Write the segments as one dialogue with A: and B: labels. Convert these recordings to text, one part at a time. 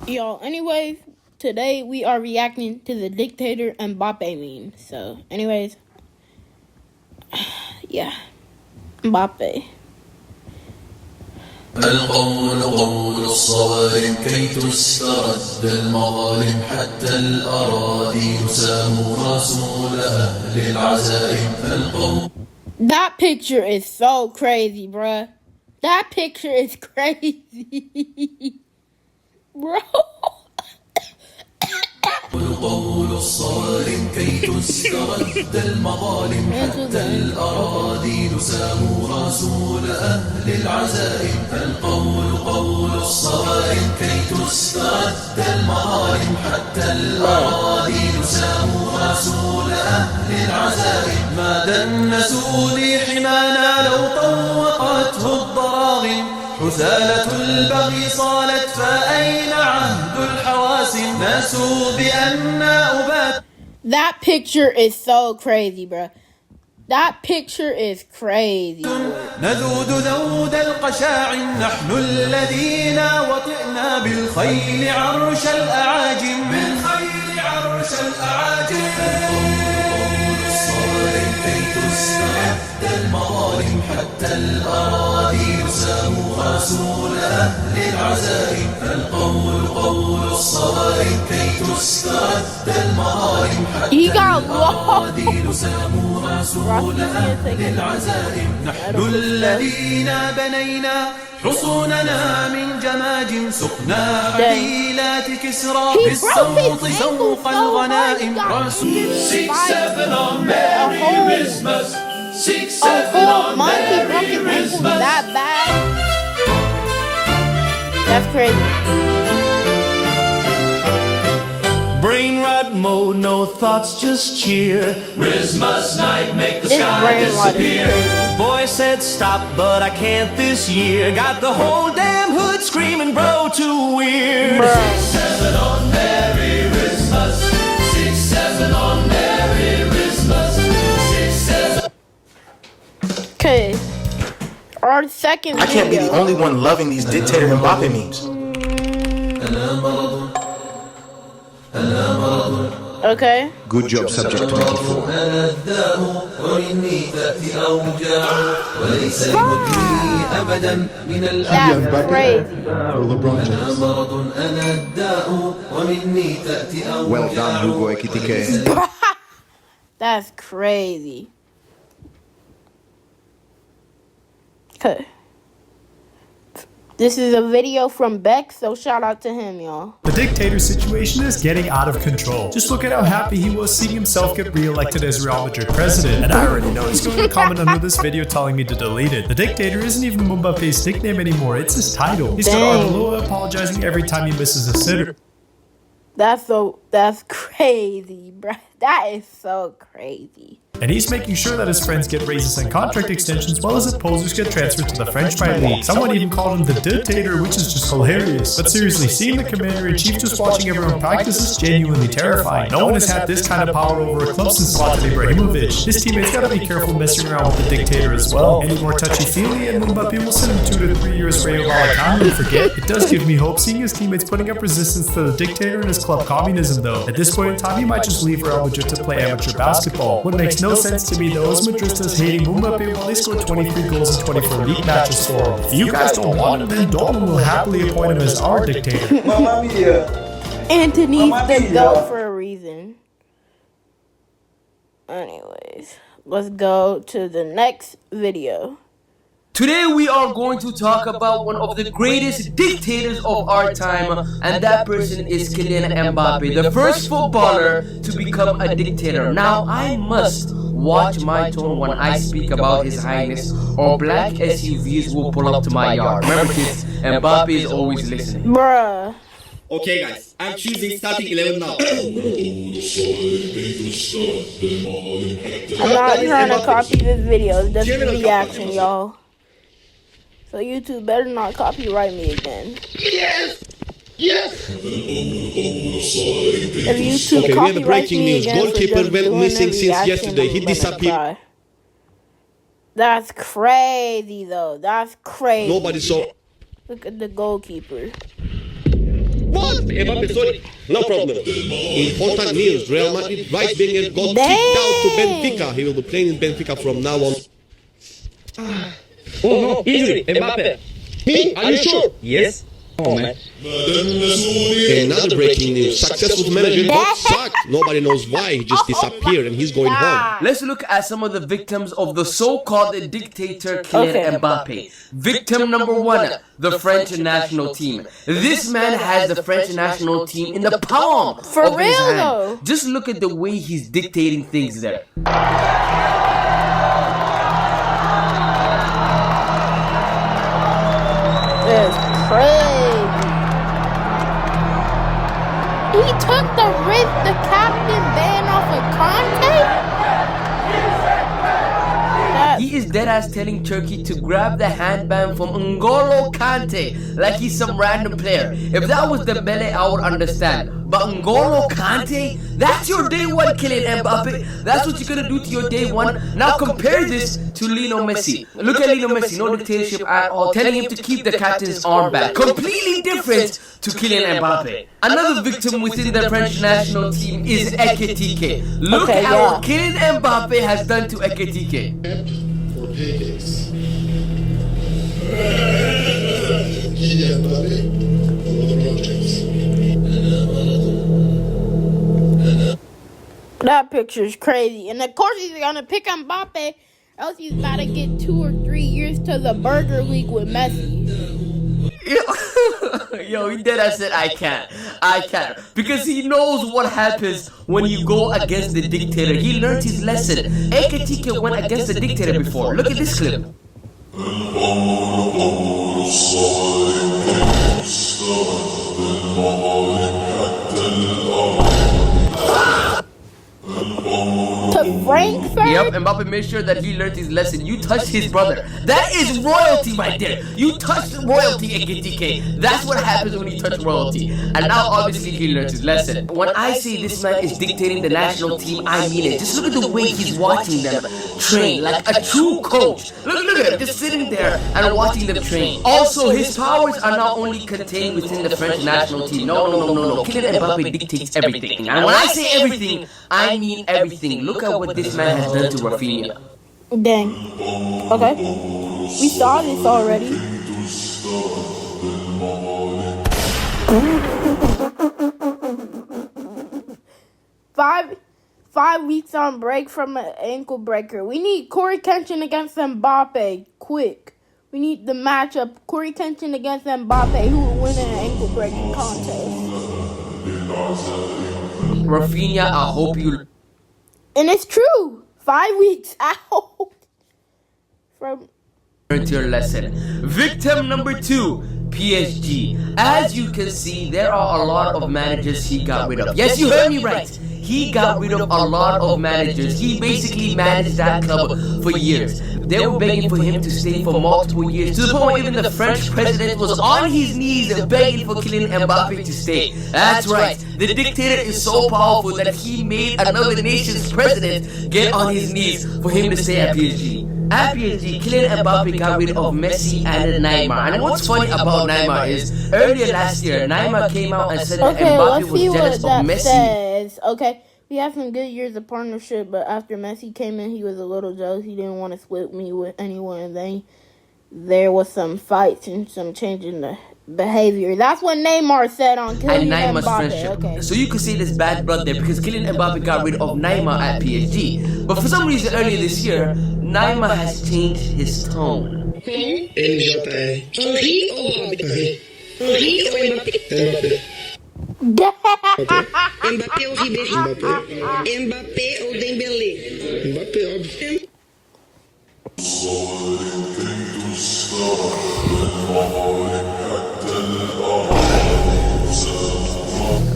A: Y'all, anyways, today we are reacting to the dictator Mbappe meme. So, anyways, yeah, Mbappe.
B: القول قول الصوارم كي تسترد المظالم حتى الأراضي نسام رسول أهل العزائم القول.
A: That picture is so crazy, bruh. That picture is crazy. Bro.
B: قول الصوارم كي تسترد المظالم حتى الأراضي نسام رسول أهل العزائم القول قول الصوارم كي تسترد المظالم حتى الأراضي نسام رسول أهل العزائم ما دنسوا لي حمانا لو طوقته الضراغم حثالة البغي صالت فأين عهد الحواسم ناسوا بأن أبات.
A: That picture is so crazy, bro. That picture is crazy.
B: نذود ذود القشاع نحن الذين وطئنا بالخيل عرش الأعاجم بالخيل عرش الأعاجم الصارم كي تستعد المظالم حتى الأراضي يسام رسول أهل العزائم القول قول الصارم كي تستعد المظالم حتى الأراضي يسام رسول أهل العزائم نحن الذين بنينا حصوننا من جماج سقنا حليلات كسرى بالصوت سوق الغنائم رسول 6-7 on Merry Christmas 6-7 on Merry Christmas.
A: That bad? That's crazy.
B: Brain rot mode, no thoughts, just cheer. Christmas night, make the sky disappear. Boy said stop, but I can't this year. Got the whole damn hood screaming, bro, too weird. 6-7 on Merry Christmas. 6-7 on Merry Christmas. 6-7.
A: Okay. Our second video.
C: I can't be the only one loving these dictator Mbappe memes.
A: Okay.
C: Good job, subject 24.
A: That's crazy.
C: Well done, Hugo Ekitike.
A: That's crazy. Okay. This is a video from Beck, so shout out to him, y'all.
D: The dictator situation is getting out of control. Just look at how happy he was seeing himself get re-elected as Real Madrid president. And I already know he's going to comment under this video telling me to delete it. The dictator isn't even Mbappe's nickname anymore, it's his title. He's got Arbeloa apologizing every time he misses a sitter.
A: That's crazy, bruh. That is so crazy.
D: And he's making sure that his friends get raises and contract extensions while his opposers get transferred to the French Premier League. Someone even called him the dictator, which is just hilarious. But seriously, seeing the commander-in-chief just watching everyone practice is genuinely terrifying. No one has had this kind of power over a club since Zlatan Ibrahimovic. His teammates gotta be careful messing around with the dictator as well. Any more touchy-feely and Mbappe will send him 2 to 3 years for Rayo Vallecano and forget. It does give me hope seeing his teammates putting up resistance to the dictator and his club communism though. At this point in time, he might just leave Real Madrid to play amateur basketball. What makes no sense to me though is Madristas hating Mbappe while he scored 23 goals in 24 league matches for him. If you guys don't want him, then Dortmund will happily appoint him as our dictator.
A: Anthony's the GOAT for a reason. Anyways, let's go to the next video.
E: Today we are going to talk about one of the greatest dictators of our time, and that person is Kylian Mbappe, the first footballer to become a dictator. Now I must watch my tone when I speak about His Highness, or black SUVs will pull up to my yard. Remember kids, Mbappe is always listening.
A: Bruh.
F: Okay guys, I'm choosing starting 11 now.
A: I'm not trying to copy this video, it's just a reaction, y'all. So YouTube better not copyright me again.
F: Yes! Yes!
A: If YouTube
F: Okay, we have
A: copyrights
F: breaking
A: me
F: news.
A: again for
F: Goalkeeper
A: just
F: went
A: doing
F: missing
A: a
F: since
A: reaction,
F: yesterday. He
A: I'm gonna
F: disappeared.
A: cry. That's crazy though. That's crazy.
F: Nobody saw.
A: Look at the goalkeeper.
F: What? Mbappe, sorry. No problem. Important news. Real Madrid right winger got kicked out to Benfica. He will be playing in Benfica from now on.
G: Oh no, injury, Mbappe.
F: Me? Are you sure?
G: Yes. Oh man.
F: Another breaking news. Successful manager got sacked. Nobody knows why. He just disappeared and he's going home.
E: Let's look at some of the victims of the so-called dictator Kylian Mbappe. Victim number 1, the French national team. This man has the French national team in the palm of his hand.
A: Though.
E: Just look at the way he's dictating things there.
A: It's crazy. He took the captain ban off of Conte?
E: He is deadass telling Turkey to grab the handband from N'Golo Kante like he's some random player. If that was Dembele, I would understand. But N'Golo Kante? That's your day one, Kylian Mbappe. That's what you're gonna do to your day one. Now compare this to Lionel Messi. Look at Lionel Messi, no dictatorship at all, telling him to keep the captain's armband. Completely different to Kylian Mbappe. Another victim within the French national team is Ekitike. Look at what Kylian Mbappe has done to Ekitike.
H: For pancakes. Kylian Mbappe for the projects.
A: That picture's crazy. And of course he's gonna pick Mbappe, else he's about to get 2 or 3 years to the Burger League with Messi.
E: Yo, he did. I said I can't. Because he knows what happens when you go against the dictator. He learned his lesson. Ekitike went against the dictator before. Look at this clip.
A: To Frankfurt?
E: Yep, Mbappe made sure that he learned his lesson. You touched his brother. That is royalty right there. You touched royalty, Ekitike. That's what happens when you touch royalty. And now obviously he learned his lesson. When I say this man is dictating the national team, I mean it. Just look at the way he's watching them train like a true coach. Look at him just sitting there and watching them train. Also, his powers are not only contained within the French national team. No. Kylian Mbappe dictates everything. And when I say everything, I mean everything. Look at what this man has done to Rafinha.
A: Dang. Okay. We saw this already. Five weeks on break from an ankle breaker. We need Corey Kenshin against Mbappe. Quick. We need the matchup. Corey Kenshin against Mbappe. Who will win an ankle breaking contest?
E: Rafinha, I hope you...
A: And it's true. 5 weeks out from...
E: Learn your lesson. Victim number 2, PSG. As you can see, there are a lot of managers he got rid of. Yes, you heard me right. He got rid of a lot of managers. He basically managed that club for years. They were begging for him to stay for multiple years, to the point where even the French president was on his knees begging for Kylian Mbappe to stay. That's right. The dictator is so powerful that he made another nation's president get on his knees for him to stay at PSG. At PSG, Kylian Mbappe got rid of Messi and Neymar. And what's funny about Neymar is, earlier last year, Neymar came out and said that Mbappe was jealous of Messi.
A: Says. Okay, we had some good years of partnership, but after Messi came in, he was a little jealous. He didn't want to split me with anyone, and then there was some fights and some change in the behavior. That's what Neymar said on Kylian
E: and Neymar's
A: Mbappe.
E: friendship.
A: Okay.
E: So you could say this bad blood there because Kylian Mbappe got rid of Neymar at PSG. But for some reason earlier this year, Neymar has changed his tone.
H: NJ. Henri ou Mbappé? Henri ou Mbappé?
I: Mbappé ou Ribéry? Mbappé ou Dembélé?
H: Mbappé, óbvio.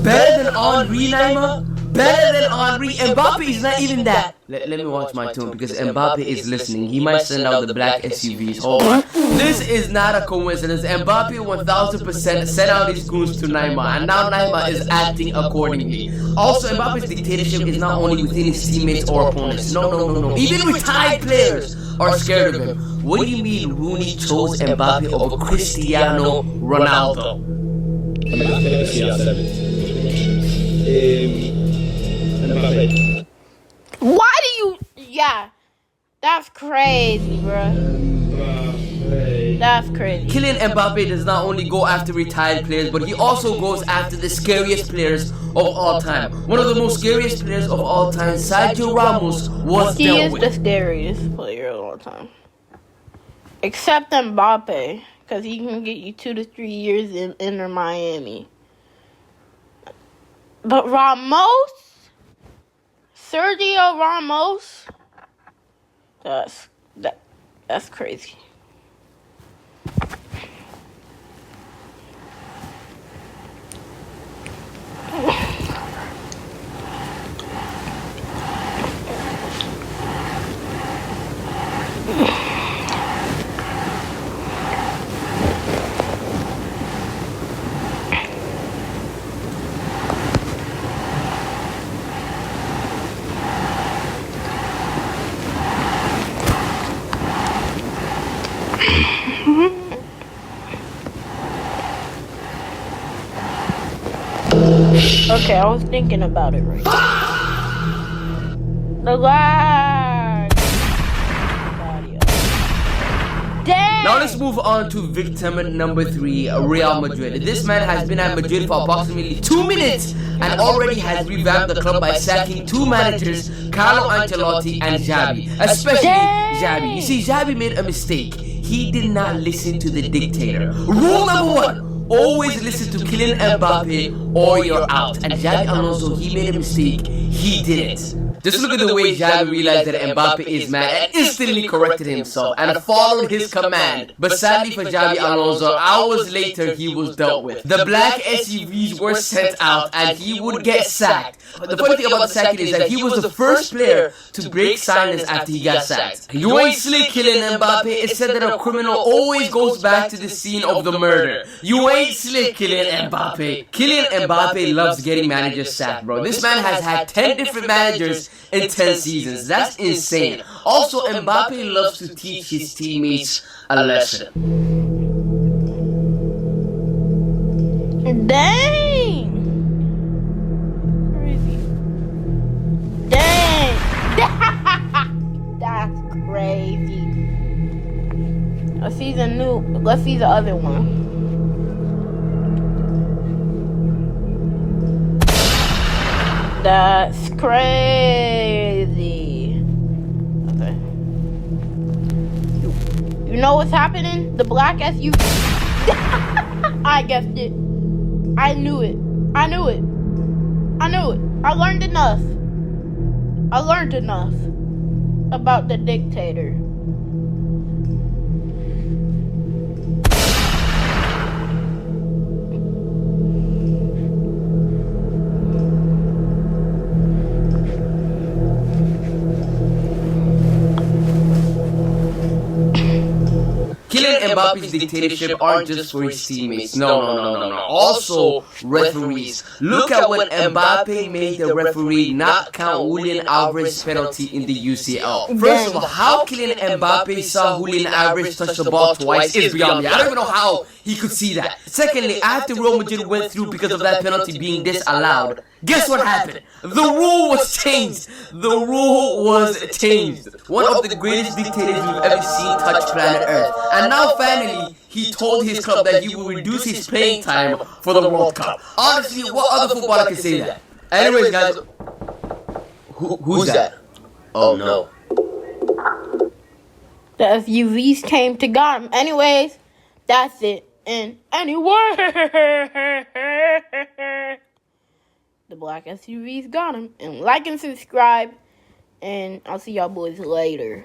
E: Better than Henri, Neymar? Better than Henri? Mbappe is not even that. Let me watch my tone because Mbappe is listening. He might send out the black SUVs. Hold on. This is not a coincidence. Mbappe 1000% sent out his goons to Neymar, and now Neymar is acting accordingly. Also, Mbappe's dictatorship is not only within his teammates or opponents. No. Even retired players are scared of him. What do you mean Rooney chose Mbappe over Cristiano Ronaldo?
G: Mbappe CR7. Mbappe.
A: Why do you? Yeah, that's crazy, bro. That's crazy.
E: Kylian Mbappe does not only go after retired players, but he also goes after the scariest players of all time. One of the most scariest players of all time, Sergio Ramos, was
A: He
E: dealt
A: is
E: with.
A: the scariest player of all time. Except Mbappe, because he can get you 2 to 3 years in Inter Miami. But Sergio Ramos, that's crazy. Okay, I was thinking about it right now. The lag. Dang.
E: Now let's move on to victim number 3, Real Madrid. This man has been at Madrid for approximately 2 minutes and already has revamped the club by sacking 2 managers, Carlo Ancelotti and Xavi. Especially Xavi. You see, Xavi made a mistake. He did not listen to the dictator. Rule number 1. Always listen to Kylian Mbappe or you're out. And Xavi Alonso, he made a mistake. He didn't. Just look at the way Xavi realized that Mbappe is mad and instantly corrected himself and followed his command. But sadly for Xavi Alonso, hours later he was dealt with. The black SUVs were sent out and he would get sacked. But the funny thing about the sacking is that he was the first player to break silence after he got sacked. You ain't slick, Kylian Mbappe. It said that a criminal always goes back to the scene of the murder. You ain't slick, Kylian Mbappe. Kylian Mbappe loves getting managers sacked, bro. This man has had 10 different managers in 10 seasons. That's insane. Also, Mbappe loves to teach his teammates a lesson.
A: Dang! Crazy. Dang! That's crazy. Let's see the other one. That's crazy. Okay. You know what's happening? The black SUV. I guessed it. I knew it. I learned enough about the dictator.
E: Kylian Mbappe's dictatorship aren't just for his teammates. No. Also, referees. Look at when Mbappe made the referee not count Julian Alvarez's penalty in the UCL. First of all, how Kylian Mbappe saw Julian Alvarez touch the ball twice is beyond me. I don't even know how he could see that. Secondly, after Real Madrid went through because of that penalty being disallowed, guess what happened? The rule was changed. One of the greatest dictators we've ever seen touch planet Earth. And now finally, he told his club that he will reduce his playing time for the World Cup. Honestly, what other footballer can say that? Anyways, guys, who's that? Oh no.
A: The SUVs came to got him. Anyways, that's it. And anyway, the black SUVs got him. And like and subscribe. And I'll see y'all boys later.